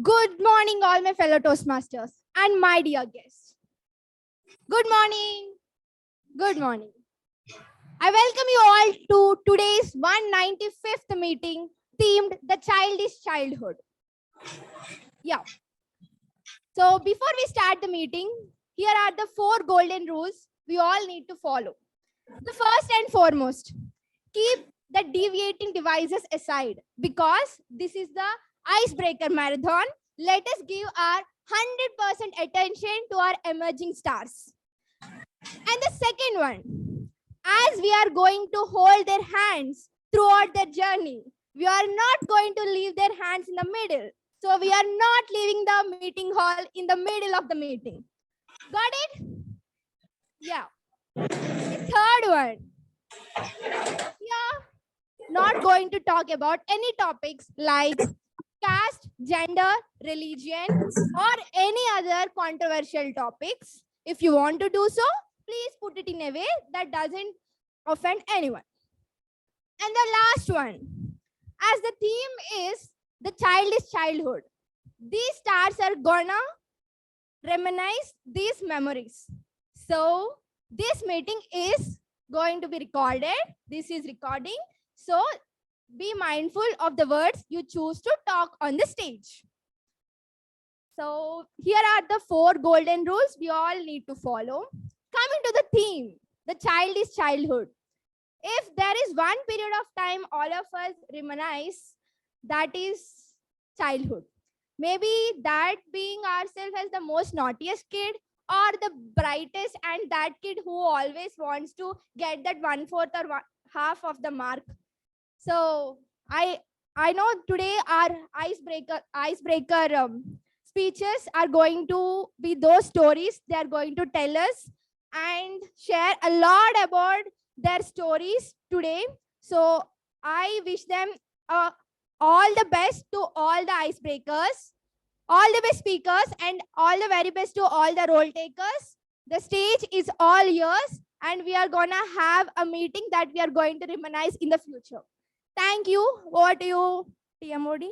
Good morning, all my fellow Toastmasters and my dear guests. Good morning. Good morning. I welcome you all to today's 195th meeting themed The Childish Childhood. Yeah. So before we start the meeting, here are the 4 golden rules we all need to follow. The first and foremost, keep the deviating devices aside because this is the icebreaker marathon. Let us give our 100% attention to our emerging stars. And the second one, as we are going to hold their hands throughout their journey, we are not going to leave their hands in the middle. So we are not leaving the meeting hall in the middle of the meeting. Got it? Yeah. The third one. Yeah. Not going to talk about any topics like caste, gender, religion, or any other controversial topics. If you want to do so, please put it in a way that doesn't offend anyone. And the last one, as the theme is the childish childhood, these stars are gonna reminisce these memories. So this meeting is going to be recorded. This is recording. So be mindful of the words you choose to talk on the stage. So here are the 4 golden rules we all need to follow. Coming to the theme, the childish childhood. If there is one period of time all of us reminisce, that is childhood. Maybe that being ourselves as the most naughtiest kid or the brightest and that kid who always wants to get that 1/4 or half of the mark. So I know today our icebreaker speeches are going to be those stories they are going to tell us and share a lot about their stories today. So I wish them all the best to all the icebreakers, all the best speakers, and all the very best to all the role takers. The stage is all yours, and we are gonna have a meeting that we are going to reminisce in the future. Thank you. Over to you, TMoD.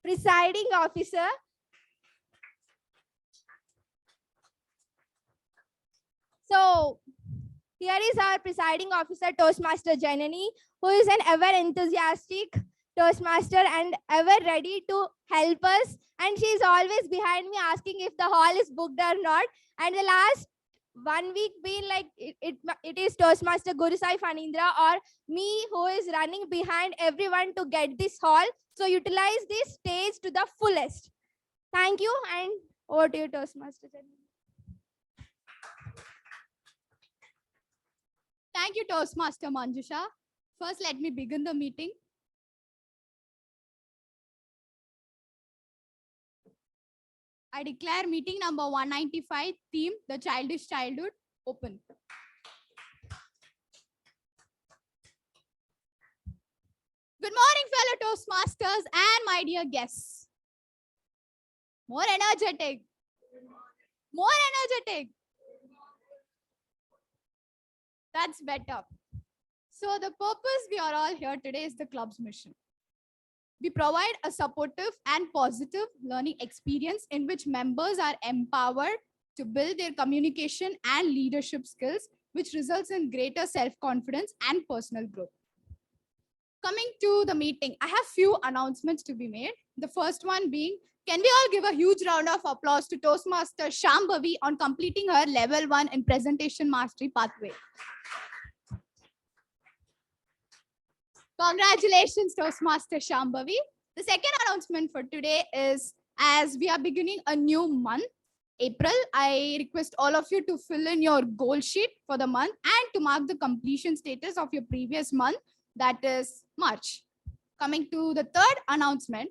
Presiding officer. So here is our presiding officer, Toastmaster Janani, who is an ever enthusiastic Toastmaster and ever ready to help us. And she is always behind me asking if the hall is booked or not. And the last 1 week been like it is Toastmaster Gurusai Phanindra or me who is running behind everyone to get this hall. So utilize this stage to the fullest. Thank you, and over to you, Toastmaster Janani. Thank you, Toastmaster Manjusha. First, let me begin the meeting. I declare meeting number 195, theme, the childish childhood, open. Good morning, fellow Toastmasters and my dear guests. More energetic. More energetic. That's better. So the purpose we are all here today is the club's mission. We provide a supportive and positive learning experience in which members are empowered to build their communication and leadership skills, which results in greater self-confidence and personal growth. Coming to the meeting, I have few announcements to be made. The first one being, can we all give a huge round of applause to Toastmaster Shambhavi on completing her level 1 in presentation mastery pathway. Congratulations, Toastmaster Shambhavi. The second announcement for today is, as we are beginning a new month, April, I request all of you to fill in your goal sheet for the month and to mark the completion status of your previous month, that is March. Coming to the third announcement,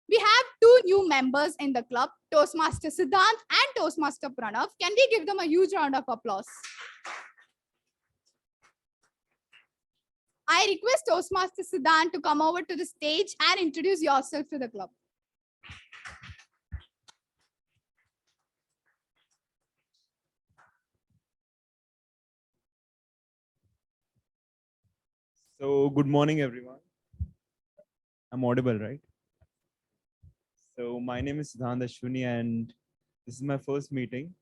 we have 2 new members in the club, Toastmaster Siddhant and Toastmaster Pranav. Can we give them a huge round of applause? I request Toastmaster Siddhant to come over to the stage and introduce yourself to the club. So, good morning, everyone. I'm audible, right? So, my name is Siddhant Ashwini, and this is my first meeting.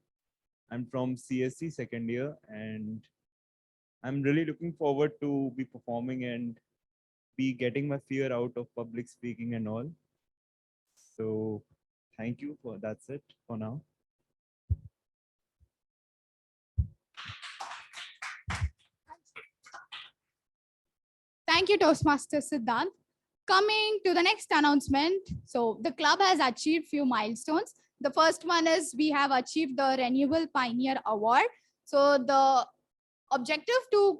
I'm from CSC second year, and I'm really looking forward to be performing and be getting my fear out of public speaking and all. So, thank you for that's it for now. Thank you, Toastmaster Siddhant. Coming to the next announcement. So the club has achieved few milestones. The first one is we have achieved the Renewal Pioneer Award. So the objective to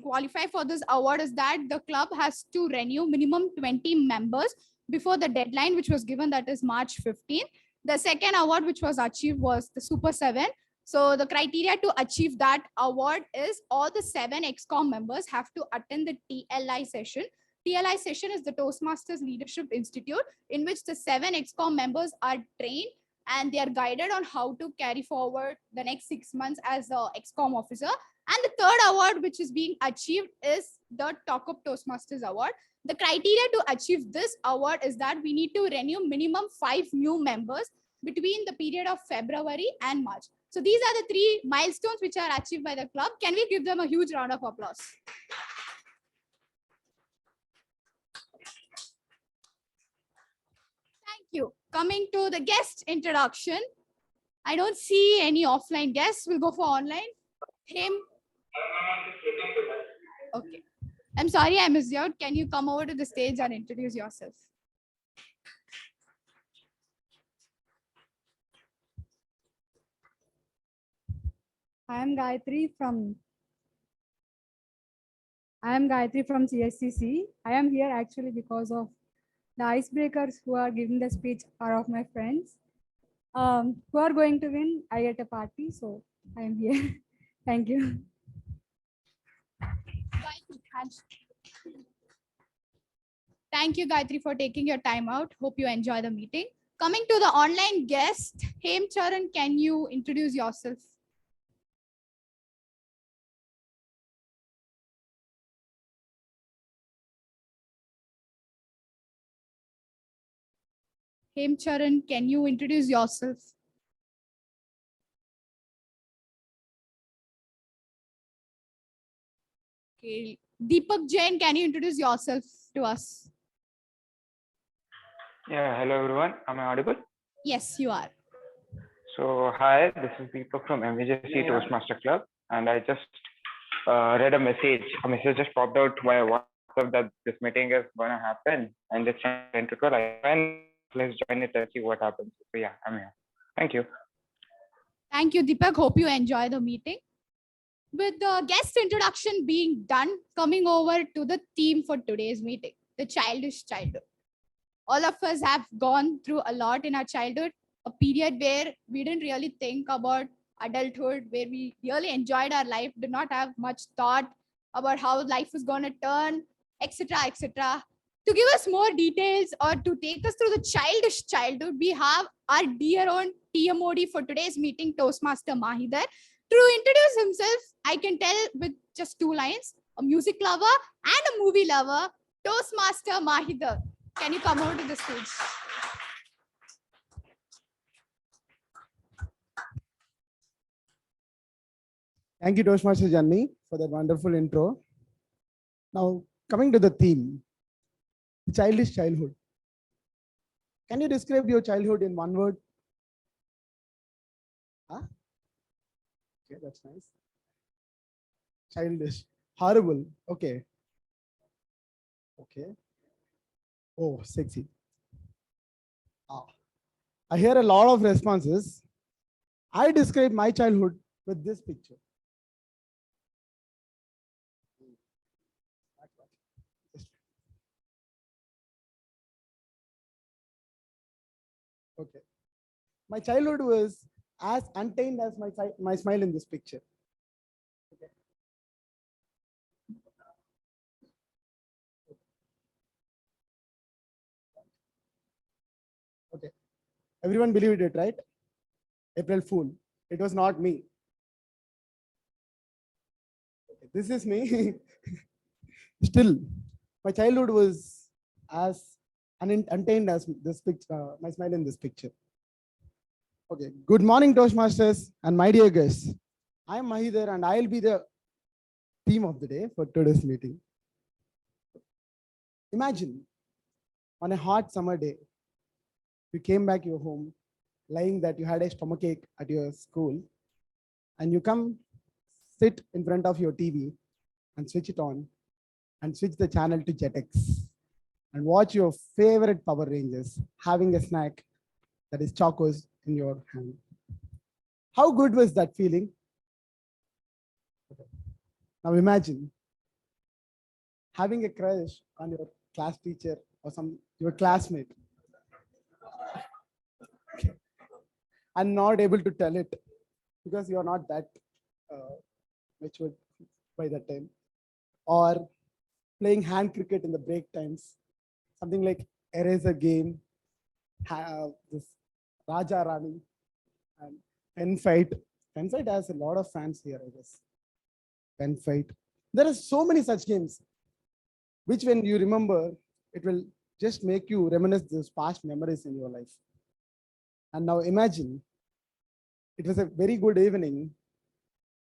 qualify for this award is that the club has to renew minimum 20 members before the deadline, which was given, that is March 15th. The second award which was achieved was the Super 7. So the criteria to achieve that award is all the 7 XCOM members have to attend the TLI session. TLI session is the Toastmasters Leadership Institute, in which the 7 XCOM members are trained and they are guided on how to carry forward the next 6 months as a XCOM officer. And the third award which is being achieved is the Talk Up Toastmasters Award. The criteria to achieve this award is that we need to renew minimum 5 new members between the period of February and March. So these are the 3 milestones which are achieved by the club. Can we give them a huge round of applause? Thank you. Coming to the guest introduction. I don't see any offline guests. We'll go for online. Him. Okay. I'm sorry I missed you out. Can you come over to the stage and introduce yourself? I am Gayatri from CSCC. I am here actually because of the icebreakers who are giving the speech are of my friends. Who are going to win, I get a party, so I am here. Thank you. Thank you, Gayatri, for taking your time out. Hope you enjoy the meeting. Coming to the online guest, Hem Charan, can you introduce yourself? Hem Charan, can you introduce yourself? Okay. Deepak Jain, can you introduce yourself to us? Yeah, hello everyone. Am I audible? Yes, you are. So, hi, this is Deepak from MVJC Toastmaster Club, and I just read a message. A message just popped out via WhatsApp that this meeting is going to happen, and it's 10 to 12. Let's join it and see what happens. So, yeah, I'm here. Thank you. Thank you, Deepak. Hope you enjoy the meeting. With the guest introduction being done, coming over to the theme for today's meeting, the childish childhood. All of us have gone through a lot in our childhood, a period where we didn't really think about adulthood, where we really enjoyed our life, did not have much thought about how life was going to turn, etc., etc. To give us more details or to take us through the childish childhood, we have our dear own TMoD for today's meeting, Toastmaster Maheedhar. To introduce himself, I can tell with just 2 lines: a music lover and a movie lover, Toastmaster Maheedhar. Can you come over to the stage? Thank you, Toastmaster Janni, for that wonderful intro. Now, coming to the theme, childish childhood. Can you describe your childhood in 1 word? Huh? Okay, that's nice. Childish. Horrible. Okay. Okay. Oh, sexy. I hear a lot of responses. I describe my childhood with this picture. Okay. My childhood was as untamed as my smile in this picture. Okay. Okay. Everyone believed it, right? April Fool. It was not me. Okay. This is me. Still, my childhood was as untamed as this picture, my smile in this picture. Okay, good morning, Toastmasters and my dear guests. I am Maheedhar and I'll be the theme of the day for today's meeting. Imagine on a hot summer day, you came back your home, lying that you had a stomachache at your school, and you come sit in front of your TV and switch it on and switch the channel to Jetix and watch your favorite Power Rangers having a snack that is chocos in your hand. How good was that feeling? Now imagine having a crush on your class teacher or your classmate and not able to tell it because you're not that matured by that time. Or playing hand cricket in the break times, something like eraser game, this Raja Rani, and pen fight. Pen fight has a lot of fans here, I guess. Pen fight. There are so many such games, which when you remember, it will just make you reminisce those past memories in your life. And now imagine, it was a very good evening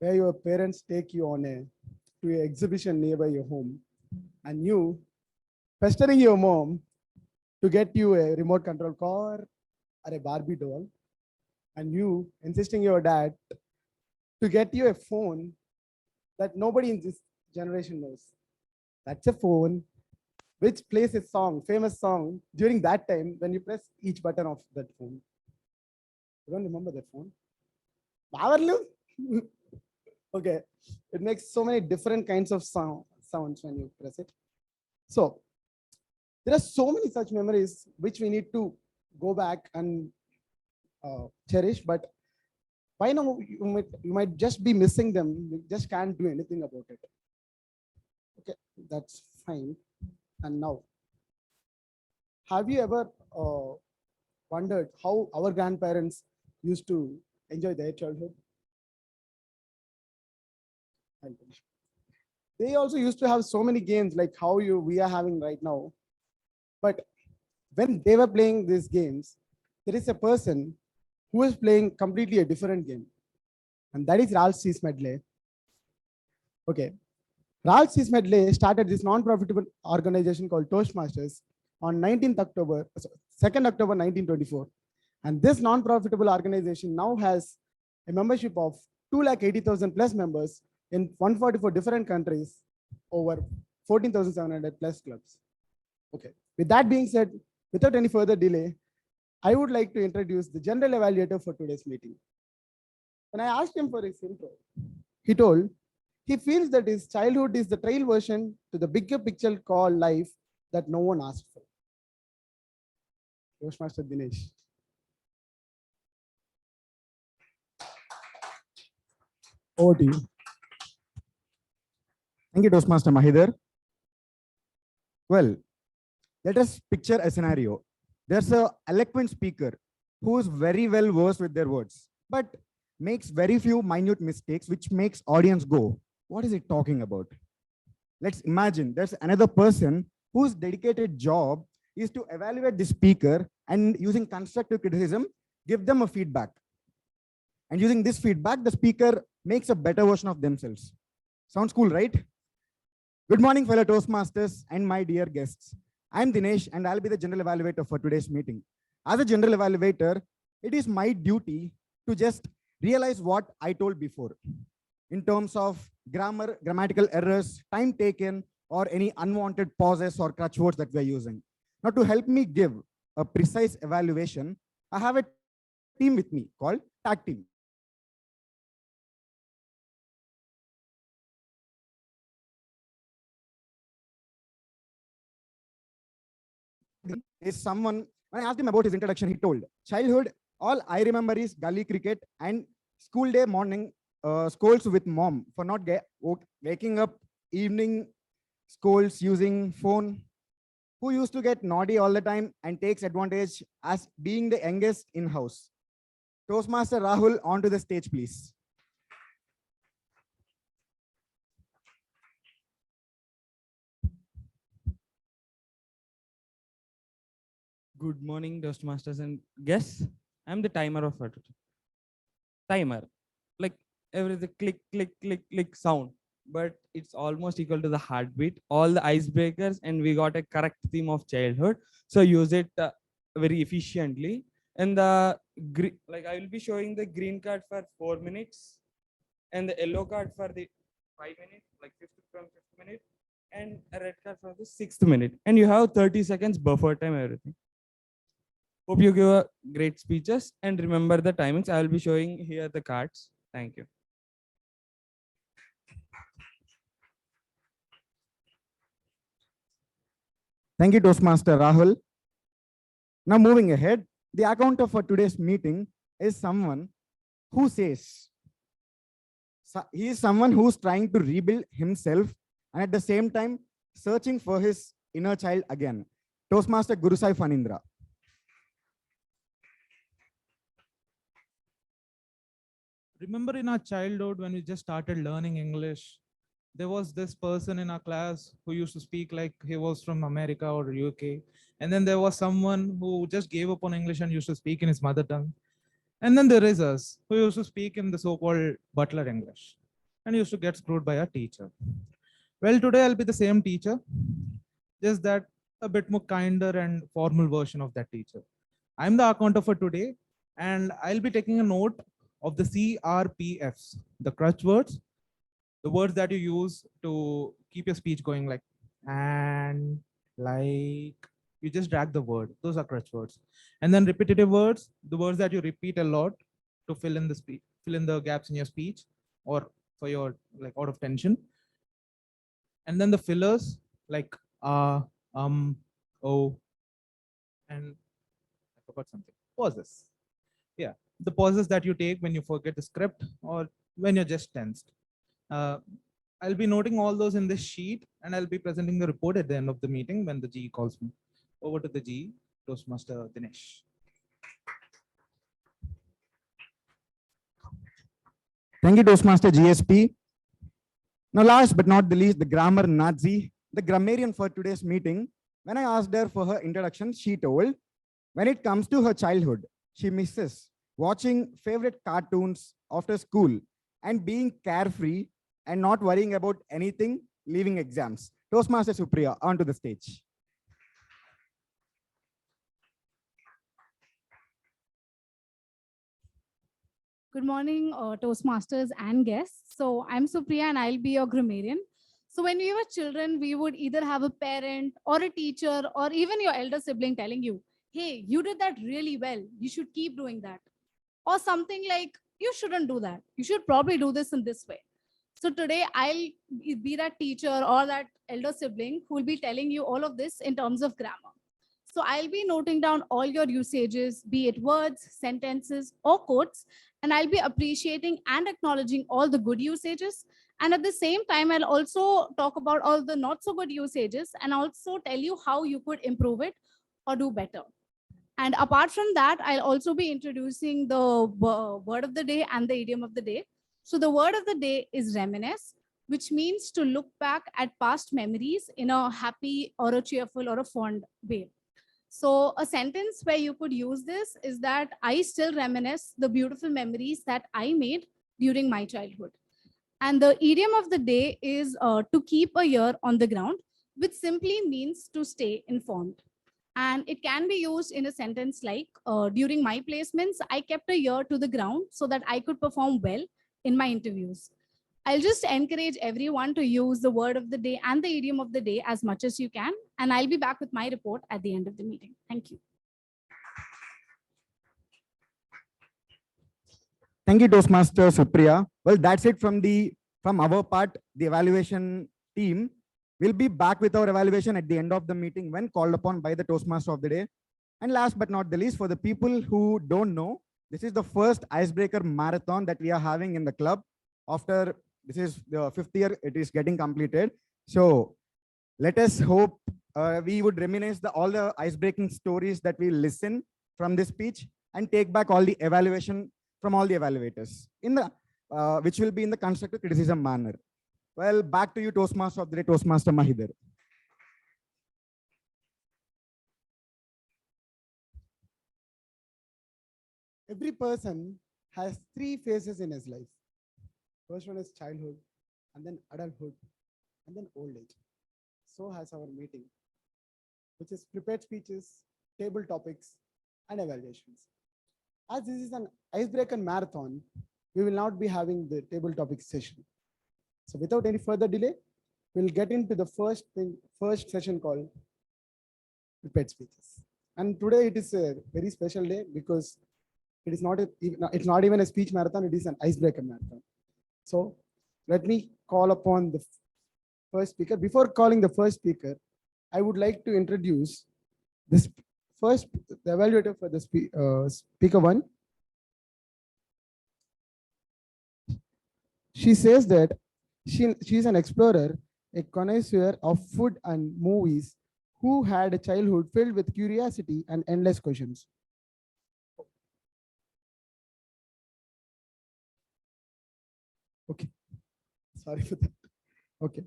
where your parents take you on to an exhibition nearby your home, and you pestering your mom to get you a remote control car or a Barbie doll, and you insisting your dad to get you a phone that nobody in this generation knows. That's a phone which plays a song, famous song during that time when you press each button of that phone. You don't remember that phone? Powerlu? Okay, it makes so many different kinds of sounds when you press it. So there are so many such memories which we need to go back and cherish, but by now you might just be missing them. You just can't do anything about it. Okay, that's fine. And now, have you ever wondered how our grandparents used to enjoy their childhood? They also used to have so many games like how we are having right now. But when they were playing these games, there is a person who is playing completely a different game. And that is Ralph C. Smedley. Okay. Ralph C. Smedley started this non-profitable organization called Toastmasters on 2nd October 1924. And this non-profitable organization now has a membership of 280,000 plus members in 144 different countries, over 14,700 plus clubs. Okay. With that being said, without any further delay, I would like to introduce the general evaluator for today's meeting. When I asked him for his intro, he told he feels that his childhood is the trail version to the bigger picture called life that no one asked for. Toastmaster Dinesh. Over to you. Thank you, Toastmaster Maheedhar. Well, let us picture a scenario. There's an eloquent speaker who is very well versed with their words, but makes very few minute mistakes, which makes audience go, what is it talking about? Let's imagine there's another person whose dedicated job is to evaluate the speaker and using constructive criticism, give them a feedback. And using this feedback, the speaker makes a better version of themselves. Sounds cool, right? Good morning, fellow Toastmasters and my dear guests. I'm Dinesh and I'll be the general evaluator for today's meeting. As a general evaluator, it is my duty to just realize what I told before in terms of grammatical errors, time taken, or any unwanted pauses or crutch words that we're using. Now, to help me give a precise evaluation, I have a team with me called Tag Team. Is someone, when I asked him about his introduction, he told, childhood, all I remember is gully cricket and school day morning scolds with mom for not waking up, evening scolds using phone, who used to get naughty all the time and takes advantage as being the youngest in-house. Toastmaster Rahul, onto the stage, please. Good morning, Toastmasters and guests. I'm the timer of it. Timer, like everything click, click, click, click sound, but it's almost equal to the heartbeat. All the icebreakers, and we got a correct theme of childhood. So use it very efficiently. And the like I will be showing the green card for 4 minutes, and the yellow card for the 5 minutes, like 5th minute, and a red card for the 6th minute. And you have 30 seconds buffer time, everything. Hope you give a great speeches and remember the timings. I will be showing here the cards. Thank you. Thank you, Toastmaster Rahul. Now moving ahead, the account for today's meeting is someone who says, he is someone who's trying to rebuild himself and at the same time searching for his inner child again. Toastmaster Gurusai Phanindra. Remember in our childhood when we just started learning English, there was this person in our class who used to speak like he was from America or UK. And then there was someone who just gave up on English and used to speak in his mother tongue. And then there is us who used to speak in the so-called butler English and used to get screwed by our teacher. Well, today I'll be the same teacher, just that a bit more kinder and formal version of that teacher. I'm the accountant for today, and I'll be taking a note of the CRPFs, the crutch words, the words that you use to keep your speech going, like and, like, you just drag the word. Those are crutch words. And then repetitive words, the words that you repeat a lot to fill in the speech, fill in the gaps in your speech or for your like out of tension. And then the fillers like oh, and I forgot something. Pauses. Yeah, the pauses that you take when you forget the script or when you're just tensed. I'll be noting all those in this sheet, and I'll be presenting the report at the end of the meeting when the G calls me. Over to the G, Toastmaster Dinesh. Thank you, Toastmaster GSP. Now, last but not the least, the grammar Nazi, the grammarian for today's meeting. When I asked her for her introduction, she told, when it comes to her childhood, she misses watching favorite cartoons after school and being carefree and not worrying about anything, leaving exams. Toastmaster Supriya, onto the stage. Good morning, Toastmasters and guests. So I'm Supriya and I'll be your grammarian. So when we were children, we would either have a parent or a teacher or even your elder sibling telling you, hey, you did that really well. You should keep doing that. Or something like, you shouldn't do that. You should probably do this in this way. So today I'll be that teacher or that elder sibling who will be telling you all of this in terms of grammar. So I'll be noting down all your usages, be it words, sentences, or quotes, and I'll be appreciating and acknowledging all the good usages. And at the same time, I'll also talk about all the not so good usages and also tell you how you could improve it or do better. And apart from that, I'll also be introducing the word of the day and the idiom of the day. So the word of the day is reminisce, which means to look back at past memories in a happy or a cheerful or a fond way. So a sentence where you could use this is that I still reminisce the beautiful memories that I made during my childhood. And the idiom of the day is to keep a ear on the ground, which simply means to stay informed. And it can be used in a sentence like, during my placements, I kept a ear to the ground so that I could perform well in my interviews. I'll just encourage everyone to use the word of the day and the idiom of the day as much as you can. And I'll be back with my report at the end of the meeting. Thank you. Thank you, Toastmaster Supriya. Well, that's it from our part, the evaluation team. We'll be back with our evaluation at the end of the meeting when called upon by the Toastmaster of the day. And last but not the least, for the people who don't know, this is the first Icebreaker marathon that we are having in the club. After this is the 5th year, it is getting completed. So let us hope we would reminisce all the ice-breaking stories that we listen from this speech and take back all the evaluation from all the evaluators in the which will be in the constructive criticism manner. Well, back to you, Toastmaster of the day, Toastmaster Maheedhar. Every person has three phases in his life. First one is childhood, and then adulthood, and then old age. So has our meeting, which is prepared speeches, table topics, and evaluations. As this is an icebreaker marathon, we will not be having the table topic session. So without any further delay, we'll get into the first session called prepared speeches. And today it is a very special day because it's not even a speech marathon, it is an icebreaker marathon. So let me call upon the first speaker. Before calling the first speaker, I would like to introduce this the evaluator for the speaker one. She says that she's an explorer, a connoisseur of food and movies who had a childhood filled with curiosity and endless questions. Okay, sorry for that. Okay.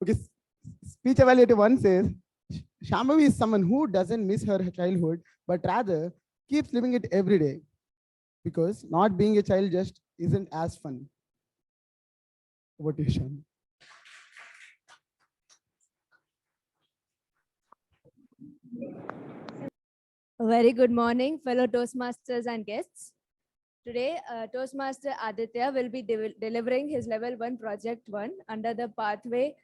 Okay, speech evaluator one says, Shambhavi is someone who doesn't miss her childhood, but rather keeps living it every day because not being a child just isn't as fun. What is Shambhavi? A very good morning, fellow Toastmasters and guests. Today, Toastmaster Aditya will be delivering his level 1 project 1 under the pathway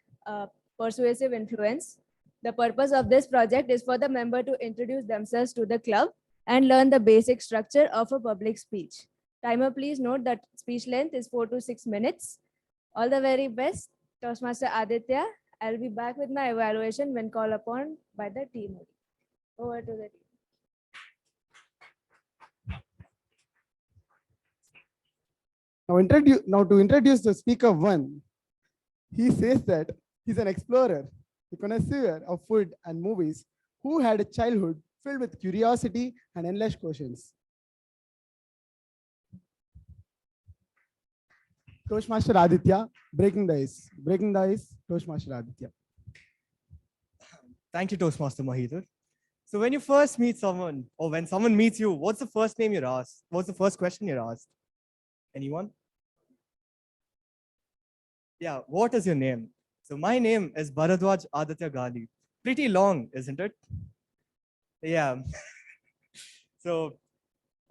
persuasive influence. The purpose of this project is for the member to introduce themselves to the club and learn the basic structure of a public speech. Timer, please note that speech length is 4 to 6 minutes. All the very best, Toastmaster Aditya. I'll be back with my evaluation when called upon by the team. Over to the team. Now to introduce the speaker one, he says that he's an explorer, a connoisseur of food and movies who had a childhood filled with curiosity and endless questions. Toastmaster Aditya, breaking the ice, Toastmaster Aditya. Thank you, Toastmaster Maheedhar. So when you first meet someone, or when someone meets you, what's the first name you're asked? What's the first question you're asked? Anyone? Yeah, what is your name? So my name is Bharadwaj Aditya Gali. Pretty long, isn't it? Yeah. So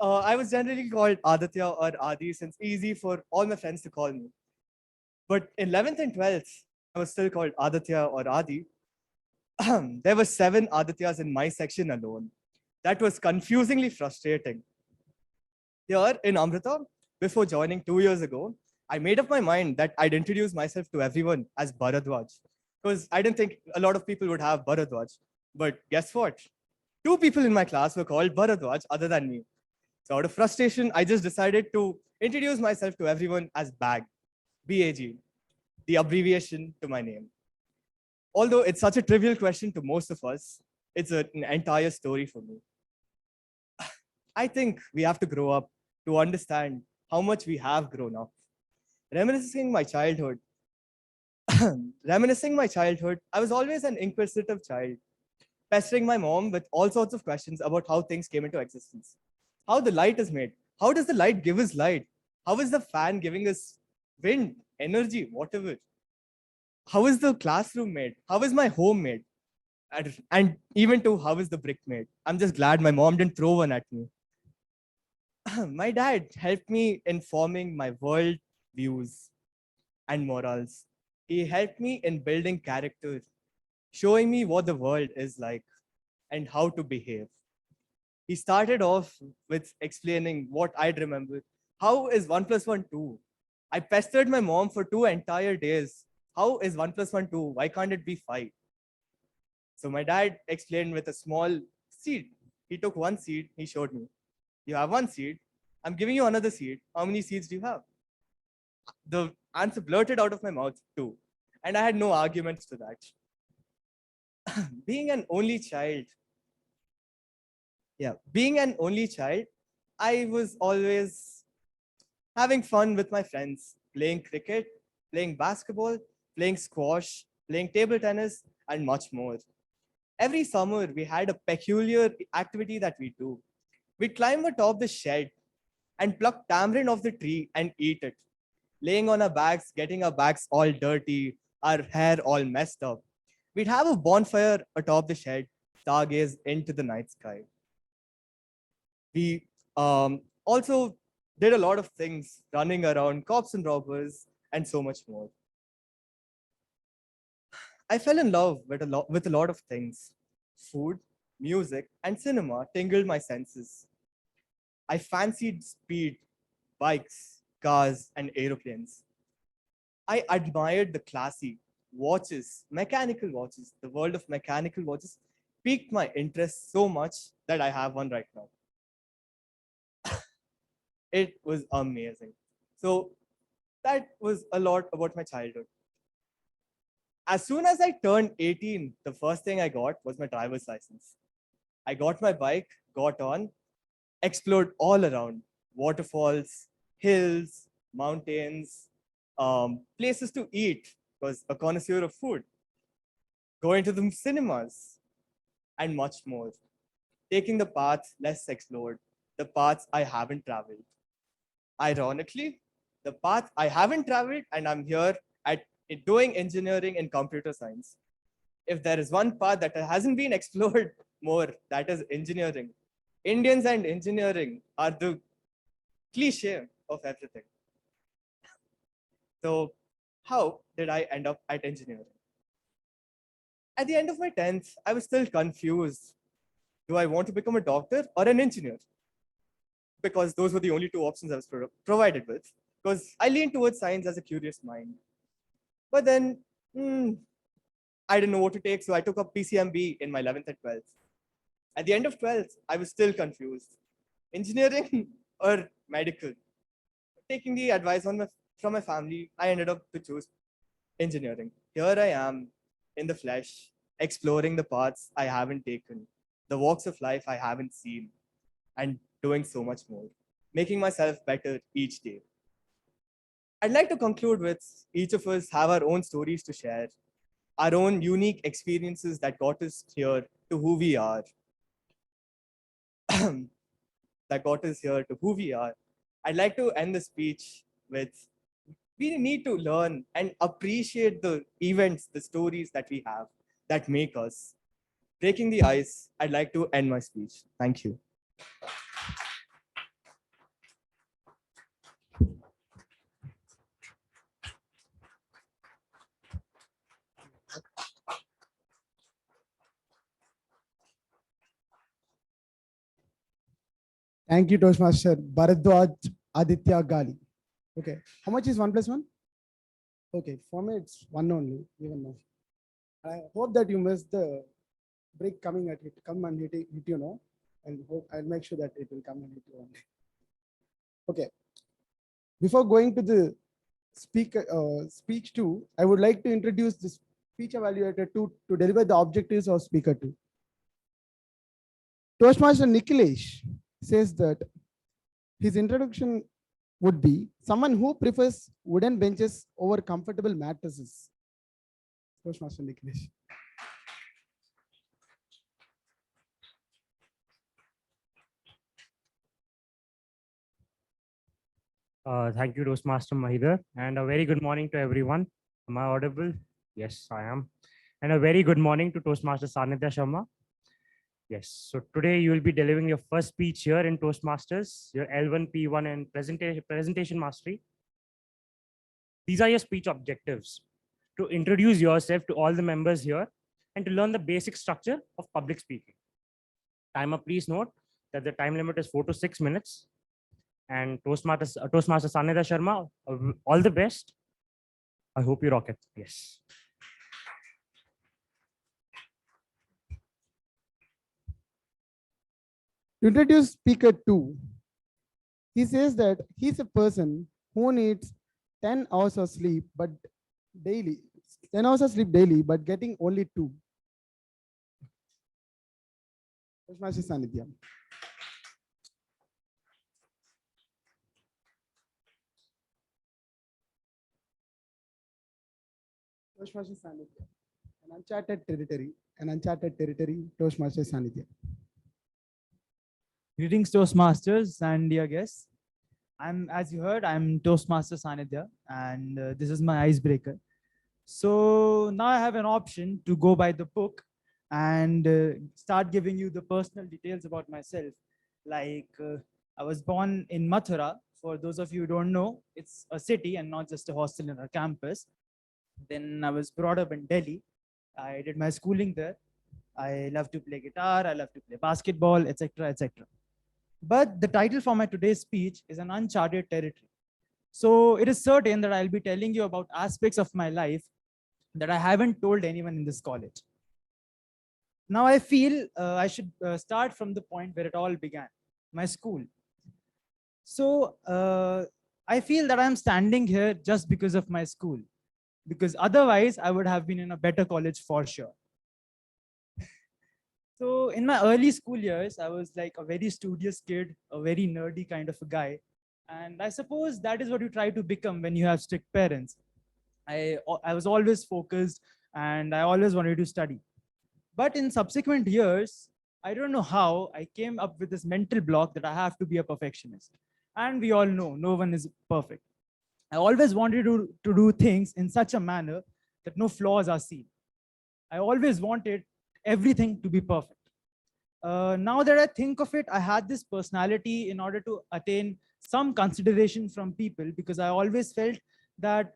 I was generally called Aditya or Adi since easy for all my friends to call me. But in 11th and 12th, I was still called Aditya or Adi. There were 7 Adityas in my section alone. That was confusingly frustrating. Here in Amrita, before joining 2 years ago, I made up my mind that I'd introduce myself to everyone as Bharadwaj, because I didn't think a lot of people would have Bharadwaj. But guess what? 2 people in my class were called Bharadwaj other than me. So out of frustration, I just decided to introduce myself to everyone as BAG, B-A-G, the abbreviation to my name. Although it's such a trivial question to most of us, it's an entire story for me. I think we have to grow up to understand how much we have grown up. Reminiscing my childhood, I was always an inquisitive child, pestering my mom with all sorts of questions about how things came into existence. How the light is made. How does the light give us light? How is the fan giving us wind, energy, whatever? How is the classroom made? How is my home made? And even to how is the brick made? I'm just glad my mom didn't throw one at me. My dad helped me in forming my world views and morals. He helped me in building character, showing me what the world is like and how to behave. He started off with explaining what I'd remember. How is 1 plus 1 2? I pestered my mom for 2 entire days. How is 1 plus 1 2? Why can't it be 5? So my dad explained with a small seed. He took 1 seed, he showed me. You have 1 seed. I'm giving you another seed. How many seeds do you have? The answer blurted out of my mouth too. And I had no arguments to that. Being an only child, I was always having fun with my friends, playing cricket, playing basketball, playing squash, playing table tennis, and much more. Every summer, we had a peculiar activity that we do. We'd climb atop the shed and pluck tamarind off the tree and eat it, laying on our backs, getting our backs all dirty, our hair all messed up. We'd have a bonfire atop the shed, stargaze into the night sky. We also did a lot of things, running around, cops and robbers, and so much more. I fell in love with a lot of things. Food, music, and cinema tingled my senses. I fancied speed, bikes, cars, and aeroplanes. I admired the classy watches, mechanical watches. The world of mechanical watches piqued my interest so much that I have one right now. It was amazing. So that was a lot about my childhood. As soon as I turned 18, the first thing I got was my driver's license. I got my bike, got on, explored all around waterfalls, hills, mountains, places to eat, was a connoisseur of food, going to the cinemas, and much more. Taking the paths less explored, the paths I haven't traveled. Ironically, the path I haven't traveled, and I'm here at doing engineering and computer science. If there is one path that hasn't been explored more, that is engineering. Indians and engineering are the cliche of everything. So, how did I end up at engineering? At the end of my 10th, I was still confused. Do I want to become a doctor or an engineer? Because those were the only two options I was provided with. Because I leaned towards science as a curious mind. But then, I didn't know what to take, so I took up PCMB in my 11th and 12th. At the end of 12th, I was still confused. Engineering or medical? Taking the advice from my family, I ended up to choose engineering. Here I am in the flesh, exploring the paths I haven't taken, the walks of life I haven't seen, and doing so much more, making myself better each day. I'd like to conclude with each of us have our own stories to share, our own unique experiences that got us here to who we are. That got us here to who we are. I'd like to end the speech with we need to learn and appreciate the events, the stories that we have that make us. Breaking the ice, I'd like to end my speech. Thank you. Thank you, Toastmaster Bharadwaj Aditya Gali. Okay, how much is 1 plus 1? Okay, for me it's 1 only, even now. I hope that you missed the break coming at it. Come and hit you know, and hope I'll make sure that it will come and hit you one day. Okay. Before going to the speech 2, I would like to introduce the speech evaluator to deliver the objectives of speaker 2. Toastmaster Nikhilesh says that his introduction would be someone who prefers wooden benches over comfortable mattresses. Toastmaster Nikhilesh. Thank you, Toastmaster Maheedhar, and a very good morning to everyone. Am I audible? Yes, I am. And a very good morning to Toastmaster Sanidhya Sharma. Yes, so today you will be delivering your first speech here in Toastmasters, your L1, P1 and presentation mastery. These are your speech objectives: to introduce yourself to all the members here and to learn the basic structure of public speaking. Timer, please note that the time limit is 4 to 6 minutes. And Toastmaster Sanidhya Sharma, all the best. I hope you rock it. Yes. To introduce speaker 2, he says that he's a person who needs 10 hours of sleep, but daily, 10 hours of sleep daily, but getting only 2. Toastmaster Sanidhya. Toastmaster Sanidhya. An uncharted territory, Toastmaster Sanidhya. Greetings, Toastmasters and dear guests. As you heard, I'm Toastmaster Sanidhya, and this is my icebreaker. So now I have an option to go by the book and start giving you the personal details about myself. Like I was born in Mathura. For those of you who don't know, it's a city and not just a hostel in a campus. Then I was brought up in Delhi. I did my schooling there. I love to play guitar. I love to play basketball, etc., etc. But the title for my today's speech is an uncharted territory. So it is certain that I'll be telling you about aspects of my life that I haven't told anyone in this college. Now I feel I should start from the point where it all began, my school. So I feel that I'm standing here just because of my school, because otherwise I would have been in a better college for sure. So in my early school years, I was like a very studious kid, a very nerdy kind of a guy. And I suppose that is what you try to become when you have strict parents. I was always focused and I always wanted to study. But in subsequent years, I don't know how, I came up with this mental block that I have to be a perfectionist. And we all know no one is perfect. I always wanted to do things in such a manner that no flaws are seen. I always wanted everything to be perfect. Now that I think of it, I had this personality in order to attain some consideration from people, because I always felt that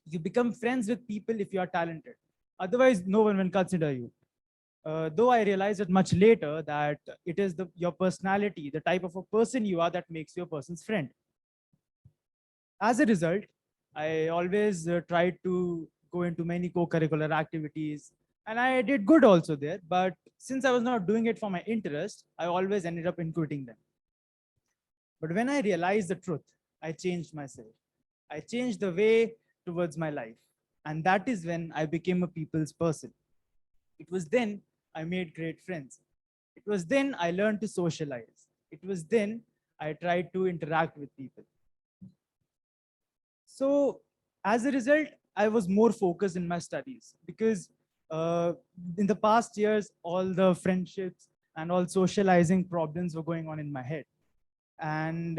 you become friends with people if you are talented. Otherwise, no one will consider you. Though I realized it much later that it is your personality, the type of a person you are, that makes you a person's friend. As a result, I always tried to go into many co-curricular activities, and I did good also there. But since I was not doing it for my interest, I always ended up in quitting them. But when I realized the truth, I changed myself. I changed the way towards my life. And that is when I became a people's person. It was then I made great friends. It was then I learned to socialize. It was then I tried to interact with people. So as a result, I was more focused in my studies, because in the past years, all the friendships and all socializing problems were going on in my head. And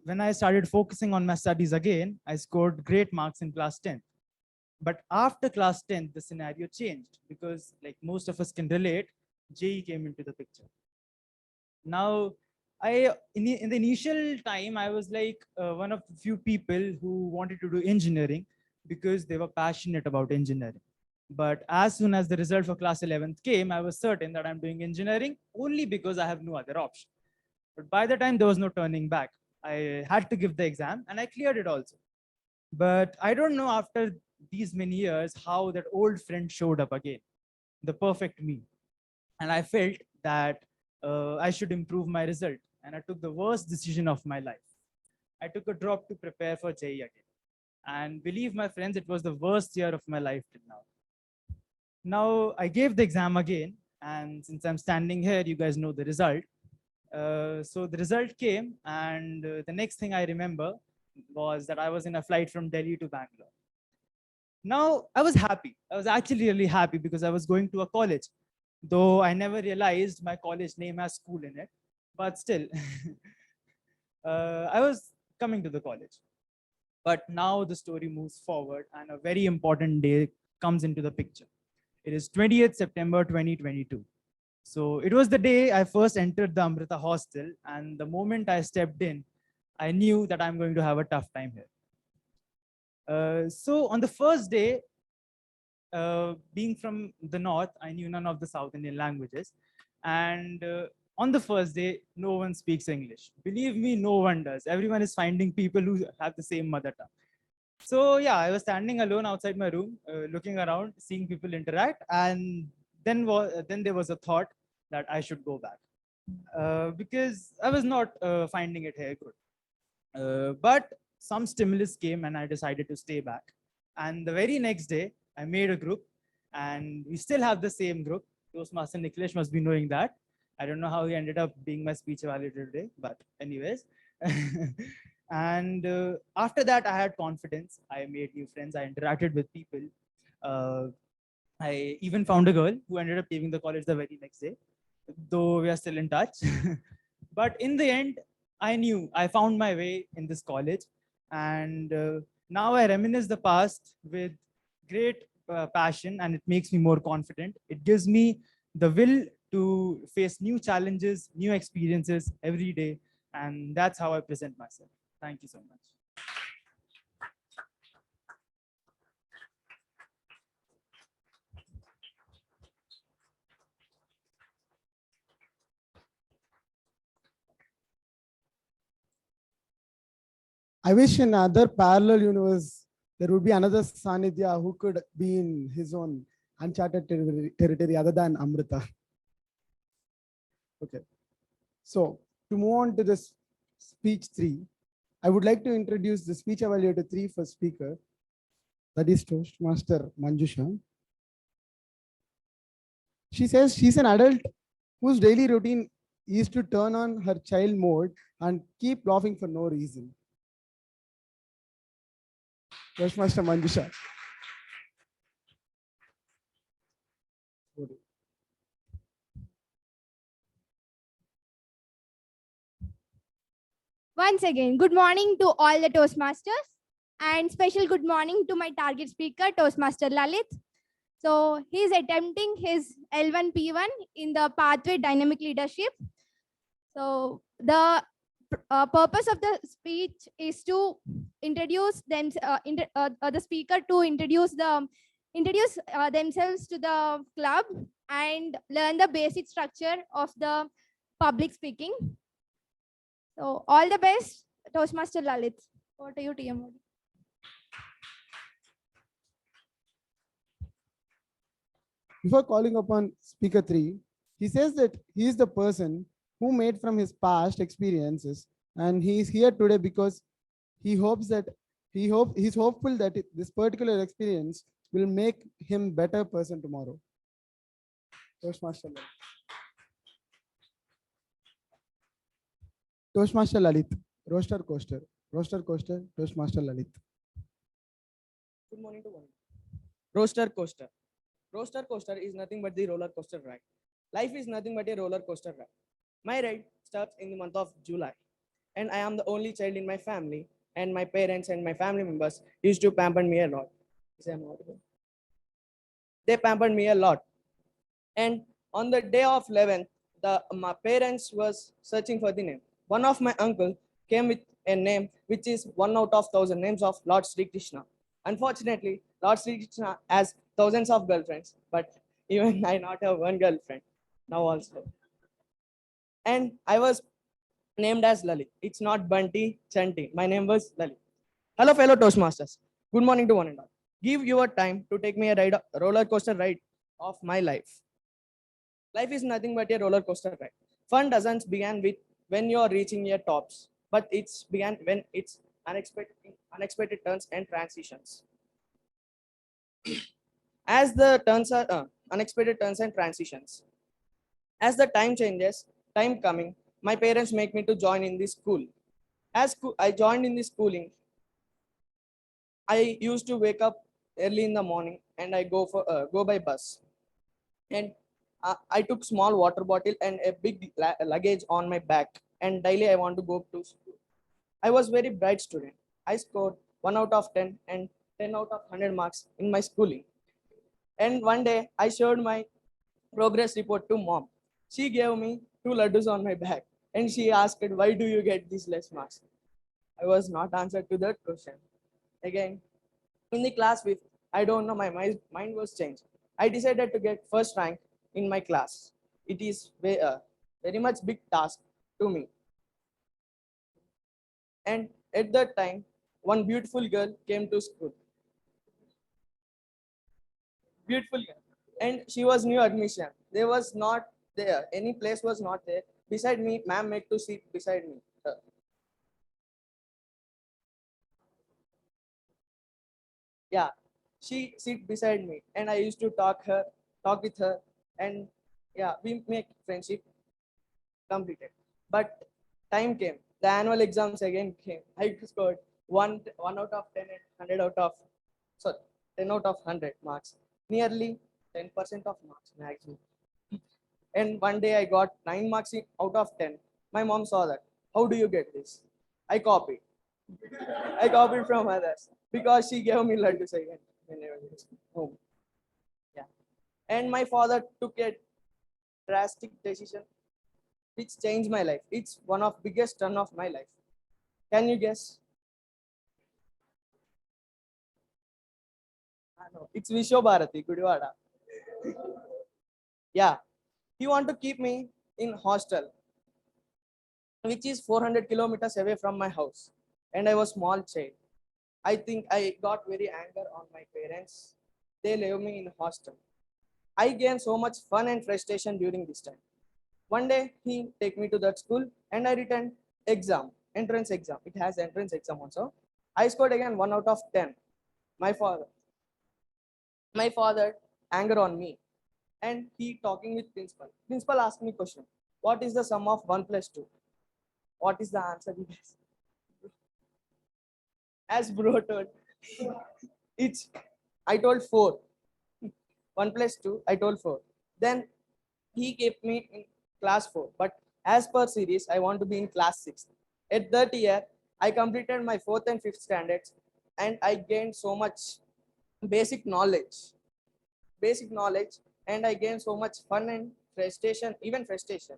when I started focusing on my studies again, I scored great marks in class 10. But after class 10, the scenario changed, because like most of us can relate, JE came into the picture. Now, in the initial time, I was like one of the few people who wanted to do engineering because they were passionate about engineering. But as soon as the result for class 11th came, I was certain that I'm doing engineering only because I have no other option. But by the time, there was no turning back. I had to give the exam and I cleared it also. But I don't know, after these many years, how that old friend showed up again, the perfect me. And I felt that I should improve my result. And I took the worst decision of my life. I took a drop to prepare for JE again. And believe my friends, it was the worst year of my life till now. Now I gave the exam again. And since I'm standing here, you guys know the result. So the result came, and the next thing I remember was that I was in a flight from Delhi to Bangalore. Now I was happy. I was actually really happy because I was going to a college, though I never realized my college name has school in it, but still, I was coming to the college. But now the story moves forward and a very important day comes into the picture. It is 20th September 2022. So it was the day I first entered the Amrita hostel, and the moment I stepped in, I knew that I'm going to have a tough time here. So on the first day, being from the north, I knew none of the South Indian languages. And on the first day, no one speaks English. Believe me, no one does. Everyone is finding people who have the same mother tongue. So yeah, I was standing alone outside my room, looking around, seeing people interact. And then there was a thought that I should go back because I was not finding it here good. But some stimulus came and I decided to stay back. And the very next day, I made a group, and we still have the same group. Toastmaster Nikhilesh must be knowing that. I don't know how he ended up being my speech evaluator today, but anyways. And after that, I had confidence. I made new friends. I interacted with people. I even found a girl who ended up leaving the college the very next day, though we are still in touch. But in the end, I knew I found my way in this college. And now I reminisce the past with great passion, and it makes me more confident. It gives me the will to face new challenges, new experiences every day. And that's how I present myself. Thank you so much. I wish in other parallel universe there would be another Sanidhya who could be in his own uncharted territory other than Amrita. Okay. So to move on to this speech 3, I would like to introduce the speech evaluator 3 for speaker. That is Toastmaster Manjusha. She says she's an adult whose daily routine is to turn on her child mode and keep laughing for no reason. Toastmaster Manjusha. Once again, good morning to all the Toastmasters and special good morning to my target speaker, Toastmaster Lalith. So he's attempting his L1 P1 in the pathway dynamic leadership. So the purpose of the speech is to introduce them, the speaker to introduce themselves to the club and learn the basic structure of the public speaking. So all the best, Toastmaster Lalith. Over to you, TMoD. Before calling upon speaker 3, he says that he is the person who made from his past experiences, and he is here today because he hopes that he's hopeful that this particular experience will make him better person tomorrow. Toastmaster Lalith. Toastmaster Lalith, roaster coaster, Toastmaster Lalith. Good morning to one. Roaster coaster. Roaster coaster is nothing but the roller coaster ride. Life is nothing but a roller coaster ride. My ride starts in the month of July, and I am the only child in my family, and my parents and my family members used to pamper me a lot. They pampered me a lot. And on the day of 11th, my parents was searching for the name. One of my uncle came with a name which is 1 out of 1,000 names of Lord Sri Krishna. Unfortunately, Lord Sri Krishna has thousands of girlfriends, but even I not have one girlfriend now also. And I was named as Lalith. It's not Bunty, Chanti. My name was Lalith. Hello, fellow Toastmasters. Good morning to one and all. Give your time to take me a roller coaster ride of my life. Life is nothing but a roller coaster ride. Fun doesn't begin with when you are reaching your tops, but it's began when it's unexpected turns and transitions. As the turns are unexpected turns and transitions. As the time changes, time coming, my parents make me to join in this school. As I joined in this schooling, I used to wake up early in the morning and I go by bus. And I took small water bottle and a big luggage on my back, and daily I want to go to school. I was very bright student. I scored 1 out of 10 and 10 out of 100 marks in my schooling. And one day I showed my progress report to mom. She gave me 2 laddus on my back, and she asked, why do you get these less marks? I was not answered to that question. Again, in the class with, I don't know, my mind was changed. I decided to get first rank in my class. It is very much big task to me. And at that time, one beautiful girl came to school. Beautiful girl. And she was new admission. There was not there. Any place was not there. Beside me, ma'am made to sit beside me. Yeah, she sit beside me, and I used to talk with her, and yeah, we make friendship completed. But time came. The annual exams again came. I scored one out of 10 and 100 out of 10 out of 100 marks. Nearly 10% of marks maximum. And one day I got 9 marks out of 10. My mom saw that. How do you get this? I copied. I copied from others because she gave me laddus again when I was home. Yeah. And my father took a drastic decision which changed my life. It's one of biggest turn of my life. Can you guess? No, it's Vishwabharati, Gudivada. Yeah, he want to keep me in hostel, which is 400 kilometers away from my house. And I was small child. I think I got very anger on my parents. They leave me in hostel. I gained so much fun and frustration during this time. One day he take me to that school and I returned exam, entrance exam. It has entrance exam also. I scored again 1 out of 10. My father, my father anger on me and he talking with principal. Principal asked me question. What is the sum of 1 plus 2? What is the answer? As bro told, it's I told 4. 1 plus 2, I told 4. Then he kept me in class 4. But as per series, I want to be in class 6. At that year, I completed my 4th and 5th standards and I gained so much basic knowledge. And I gained so much fun and frustration, even frustration.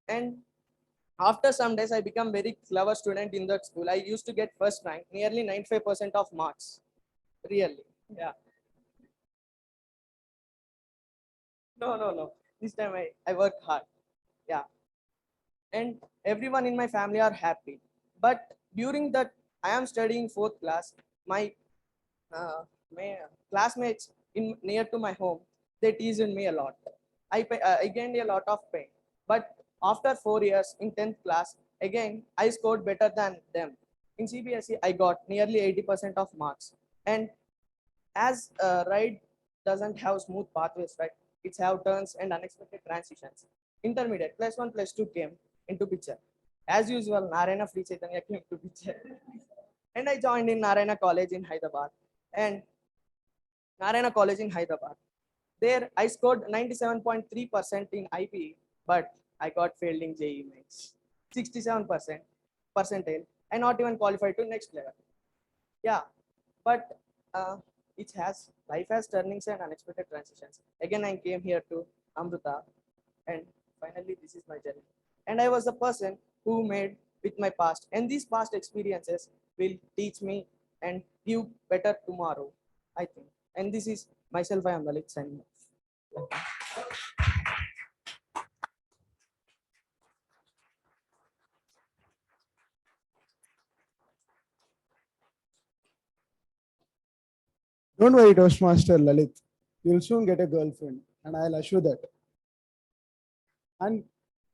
And after some days, I become very clever student in that school. I used to get first rank, nearly 95% of marks. Really, yeah. No. This time I work hard. Yeah. And everyone in my family are happy. But during that, I am studying 4th class. My classmates in near to my home, they teased me a lot. I gained a lot of pain. But after 4 years in 10th class, again, I scored better than them. In CBSE, I got nearly 80% of marks. And as ride doesn't have smooth pathways, right? It's have turns and unexpected transitions. Intermediate, +1, +2 came into picture. As usual, Narayana Free Chaitanya came to picture. And I joined in Narayana College in Hyderabad. And Narayana College in Hyderabad. There, I scored 97.3% in IPE, but I got failed in JEE mains. 67% percentile. I not even qualified to next level. Yeah, but life has turnings and unexpected transitions. Again, I came here to Amrita, and finally, this is my journey. And I was the person who made with my past, and these past experiences will teach me and give better tomorrow, I think. And this is myself. I am Lalith signing off. Don't worry, Toastmaster Lalith. You'll soon get a girlfriend, and I'll assure that. And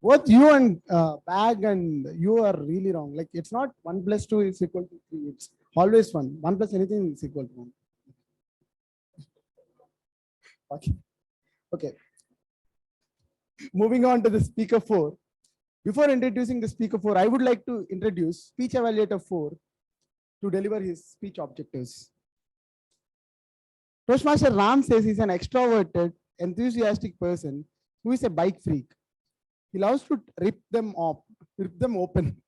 both you and Bag and you are really wrong. Like, it's not 1 plus 2 is equal to 3. It's always 1. 1 plus anything is equal to 1. Okay. Moving on to the speaker 4. Before introducing the speaker 4, I would like to introduce Speech Evaluator 4 to deliver his speech objectives. Toastmaster Ram says he's an extroverted, enthusiastic person who is a bike freak. He loves to rip them open.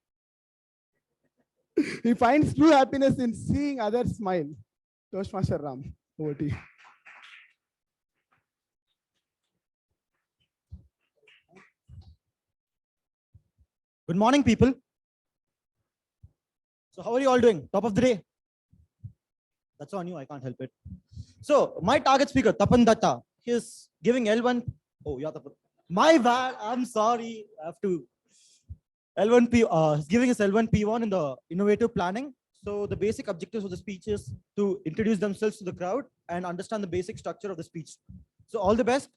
He finds true happiness in seeing others smile. Toastmaster Ram, over to you. Good morning, people. So how are you all doing? Top of the day? That's on you. I can't help it. So my target speaker, Tapan Datta, he's giving L1. Oh, yeah, Tapan. My bad. I'm sorry. I have to. L1P. He's giving us L1P1 in the innovative planning. So the basic objectives of the speech is to introduce themselves to the crowd and understand the basic structure of the speech. So all the best.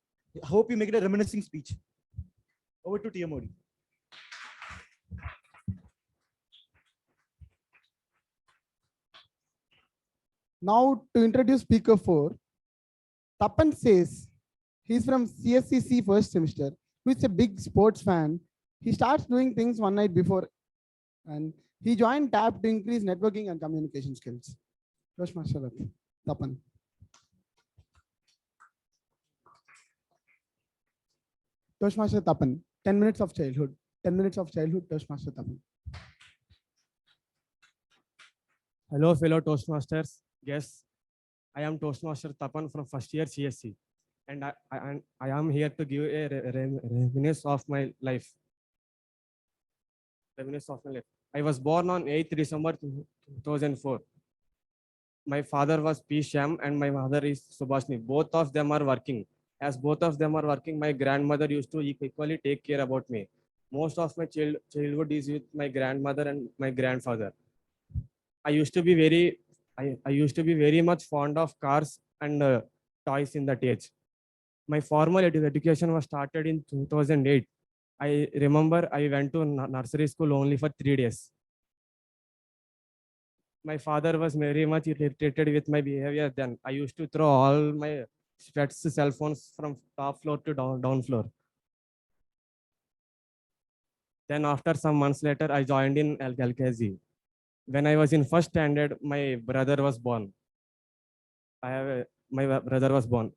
I hope you make it a reminiscing speech. Over to TMoD. Now to introduce speaker 4, Tapan says he's from CSCC first semester, who is a big sports fan. He starts doing things one night before, and he joined TAP to increase networking and communication skills. Toastmaster Tapan. Toastmaster Tapan, 10 minutes of childhood. 10 minutes of childhood, Toastmaster Tapan. Hello, fellow Toastmasters. Yes, I am Toastmaster Tapan from first year CSC, and I am here to give a reminisce of my life. Reminisce of my life. I was born on 8th December 2004. My father was P. Sham and my mother is Subhashni. Both of them are working. As both of them are working, my grandmother used to equally take care about me. Most of my childhood is with my grandmother and my grandfather. I used to be I used to be very much fond of cars and toys in that age. My formal education was started in 2008. I remember I went to nursery school only for 3 days. My father was very much irritated with my behavior then. I used to throw all my pets' cell phones from top floor to down floor. Then after some months later, I joined in LKG. When I was in first standard, my brother was born. My brother was born.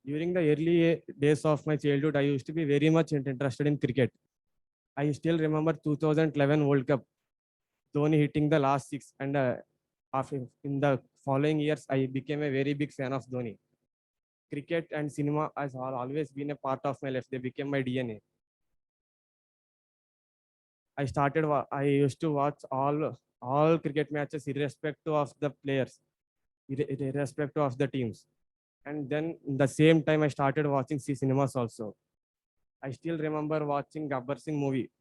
During the early days of my childhood, I used to be very much interested in cricket. I still remember 2011 World Cup, Dhoni hitting the last six, and after in the following years, I became a very big fan of Dhoni. Cricket and cinema has always been a part of my life. They became my DNA. I used to watch all cricket matches irrespective of the players, irrespective of the teams. And then the same time I started watching cinemas also. I still remember watching Gabbar Singh movie,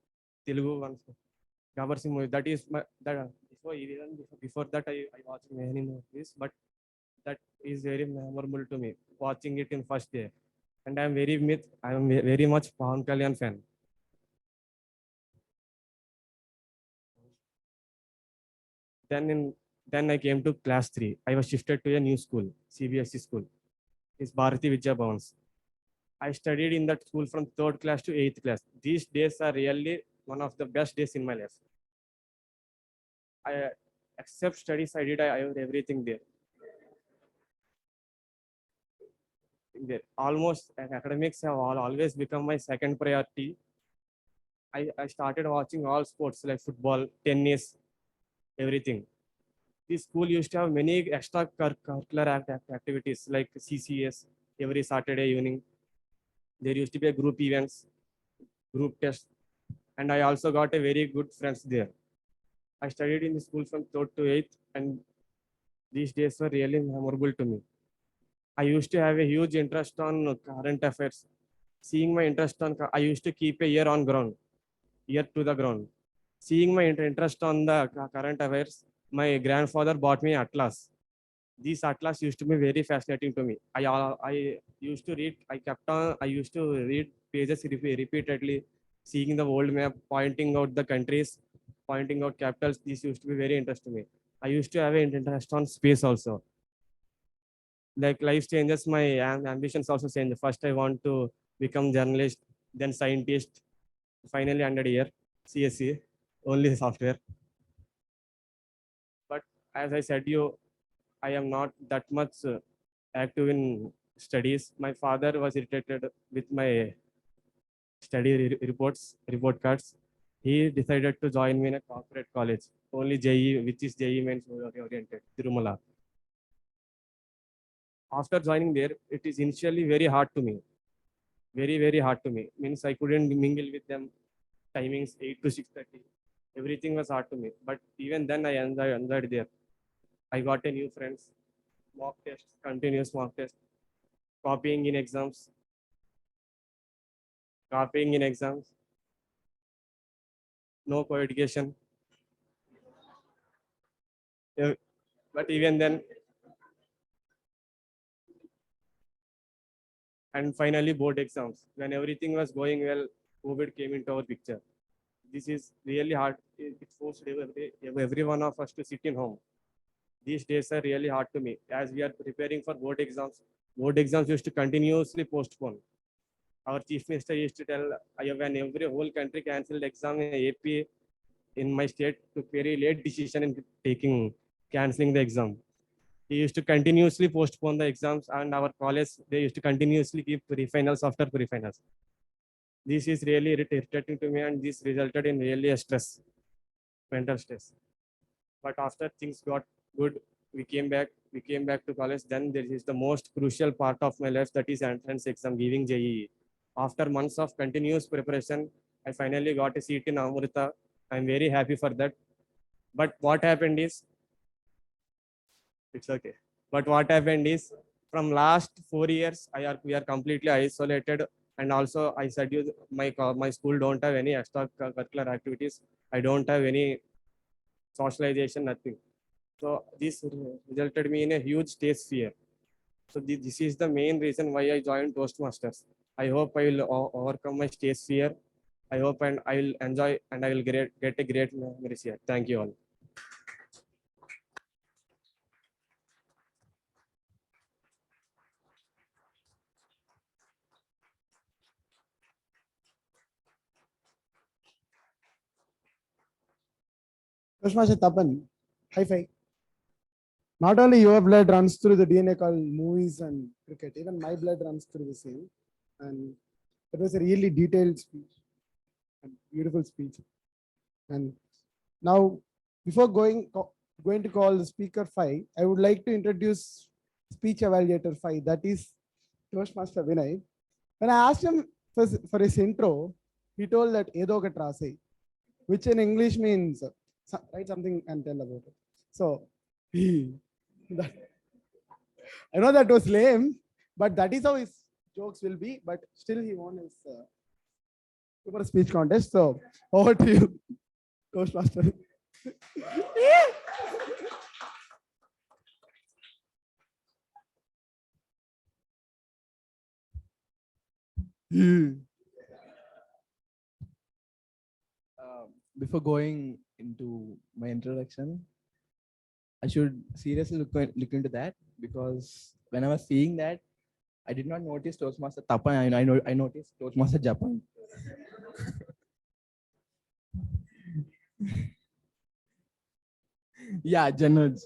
Telugu one. Gabbar Singh movie. That is before that I watched many movies, but that is very memorable to me. Watching it in first day, and I am very much Pawan Kalyan fan. Then I came to class 3. I was shifted to a new school, CBSE school. It's Bharati Vidya Bhavans. I studied in that school from 3rd class to 8th class. These days are really one of the best days in my life. Except studies, I have everything there. Almost academics have always become my second priority. I started watching all sports like football, tennis, everything. This school used to have many extracurricular activities like CCS every Saturday evening. There used to be a group events, group tests, and I also got a very good friends there. I studied in the school from 3rd to 8th, and these days were really memorable to me. I used to have a huge interest on current affairs. Seeing my interest on, I used to keep a ear to the ground. Seeing my interest on the current affairs, my grandfather bought me atlas. These atlas used to be very fascinating to me. I used to read. I used to read pages repeatedly, seeing the world map, pointing out the countries, pointing out capitals. This used to be very interesting to me. I used to have an interest on space also. Like life changes, my ambitions also change. First, I want to become journalist, then scientist. Finally, ended here, CSC, only software. But as I said, I am not that much active in studies. My father was irritated with my report cards. He decided to join me in a corporate college, only JE, which is JE mains oriented, Tirumala. After joining there, it is initially very hard to me. Very, very hard to me. Means I couldn't mingle with them. Timings 8 to 6:30. Everything was hard to me. But even then, I enjoyed there. I got a new friends, mock tests, continuous mock tests, copying in exams, no co-education. But even then, and finally board exams. When everything was going well, COVID came into our picture. This is really hard. It forced every one of us to sit in home. These days are really hard to me as we are preparing for board exams. Board exams used to continuously postpone. Our chief minister used to tell when every whole country cancelled exam in AP in my state took very late decision in cancelling the exam. He used to continuously postpone the exams, and our college they used to continuously keep pre-finals after pre-finals. This is really irritating to me, and this resulted in really a stress, mental stress. But after things got good, we came back to college. Then there is the most crucial part of my life, that is entrance exam, giving JEE. After months of continuous preparation, I finally got a seat in Amrita. I'm very happy for that. But what happened is, it's okay. But what happened is, from last 4 years, we are completely isolated. And also, I said you, my school don't have any extracurricular activities. I don't have any socialization, nothing. So this resulted me in a huge stage fear. So this is the main reason why I joined Toastmasters. I hope I will overcome my stage fear. I hope and I will enjoy and I will get a great memories here. Thank you all. Toastmaster Tapan, high five. Not only your blood runs through the DNA called movies and cricket, even my blood runs through the same. And it was a really detailed speech, and beautiful speech. And now, before going to call the speaker 5, I would like to introduce speech evaluator 5, that is Toastmaster Vinay. When I asked him for his intro, he told that Edo Katrase, which in English means write something and tell about it. So I know that was lame, but that is how his jokes will be. But still, he won his super speech contest. So over to you, Toastmaster. Before going into my introduction, I should seriously look into that, because when I was seeing that, I did not notice Toastmaster Tapan. I noticed Toastmaster Japan. Yeah, Janoj.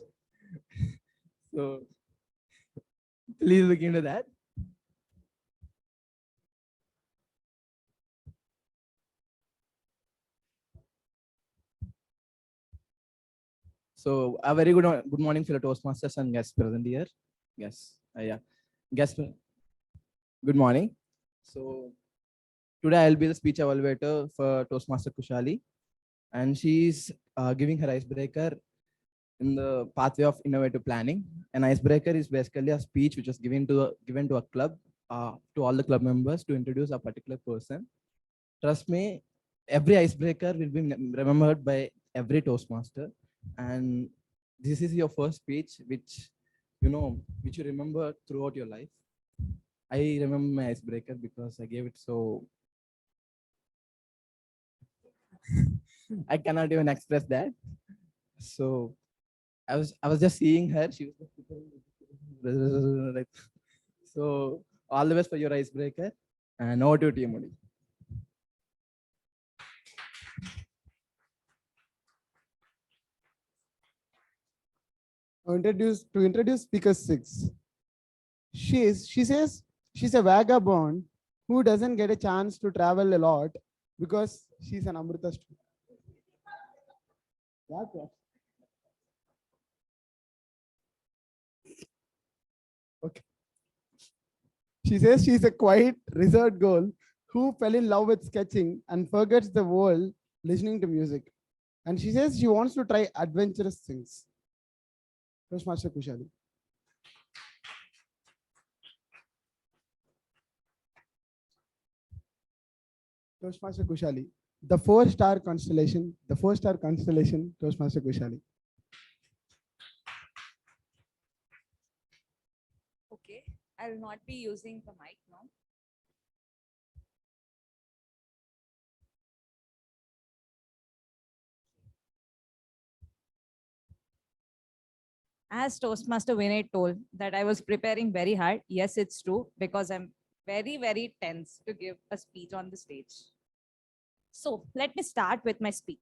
So please look into that. So a very good morning, fellow Toastmasters and guests present here. Yes, yeah, guests. Good morning. So today I'll be the speech evaluator for Toastmaster Kuushalie, and she's giving her icebreaker in the pathway of innovative planning. An icebreaker is basically a speech which was given to a club, to all the club members, to introduce a particular person. Trust me, every icebreaker will be remembered by every Toastmaster, and this is your first speech, which you remember throughout your life. I remember my icebreaker because I gave it so. I cannot even express that. So I was just seeing her. She was like, so all the best for your icebreaker, and over to TMoD. To introduce speaker 6. She says she's a vagabond who doesn't get a chance to travel a lot because she's an Amrita student. Okay. She says she's a quiet, reserved girl who fell in love with sketching and forgets the world listening to music. And she says she wants to try adventurous things. Toastmaster Kuushalie. Toastmaster Kuushalie. The four-star constellation, Toastmaster Kuushalie. Okay, I will not be using the mic now. As Toastmaster Vinay told that I was preparing very hard. Yes, it's true, because I'm very, very tense to give a speech on the stage. So let me start with my speech.